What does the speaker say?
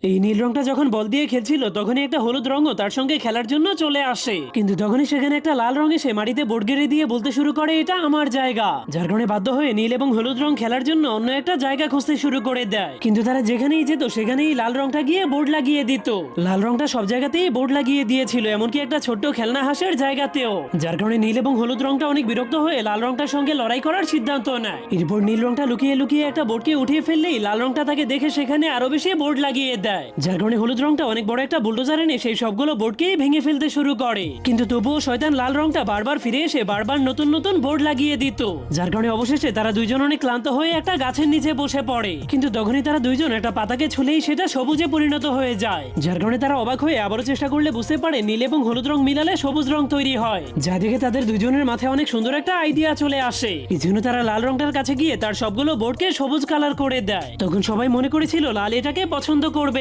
এই নীল রংটা যখন বল দিয়ে খেলছিল তখনই একটা হলুদ রঙও তার সঙ্গে খেলার জন্য চলে আসে, কিন্তু তখনই সেখানে একটা লাল রং এসে মাটিতে বোর্ড গেড়ে দিয়ে বলতে শুরু করে এটা আমার জায়গা, যার কারণে বাধ্য হয়ে নীল এবং হলুদ রং খেলার জন্য অন্য একটা জায়গা খুঁজতে শুরু করে দেয়। কিন্তু তারা যেখানেই যেত সেখানেই লাল রংটা গিয়ে বোর্ড লাগিয়ে দিত। লাল রংটা সব জায়গাতেই বোর্ড লাগিয়ে দিয়েছিল, এমনকি একটা ছোট্ট খেলনা হাঁসের জায়গাতেও, যার কারণে নীল এবং হলুদ রংটা অনেক বিরক্ত হয়ে লাল রংটার সঙ্গে লড়াই করার সিদ্ধান্ত নেয়। এরপর নীল রংটা লুকিয়ে লুকিয়ে একটা বোর্ডকে উঠিয়ে ফেললেই লাল রংটা তাকে দেখে সেখানে আরো বেশি বোর্ড লাগিয়ে দেয়, যার কারণে হলুদ রংটা অনেক বড় একটা বুলডোজার এনে সেই সবগুলো বোর্ডকেই ভেঙে ফেলতে শুরু করে। কিন্তু তবুও শয়তান লাল রংটা বারবার ফিরে এসে বারবার নতুন নতুন বোর্ড লাগিয়ে দিত, যার কারণে অবশেষে তারা দুইজন অনেক ক্লান্ত হয়ে একটা গাছের নিচে বসে পড়ে। কিন্তু তখনই তারা দুইজন একটা পাতাকে ছুলেই সেটা সবুজে পরিণত হয়ে যায়, যার কারণে তারা অবাক হয়ে আবারও চেষ্টা করলে বুঝতে পারে নীল এবং হলুদ রং মিলালে সবুজ রং তৈরি হয়, যা দেখে তাদের দুইজনের মাথায় অনেক সুন্দর একটা আইডিয়া চলে আসে। এই জন্য তারা লাল রংটার কাছে গিয়ে তার সবগুলো বোর্ডকে সবুজ কালার করে দেয়। তখন সবাই মনে করেছিল লাল এটাকে পছন্দ করবে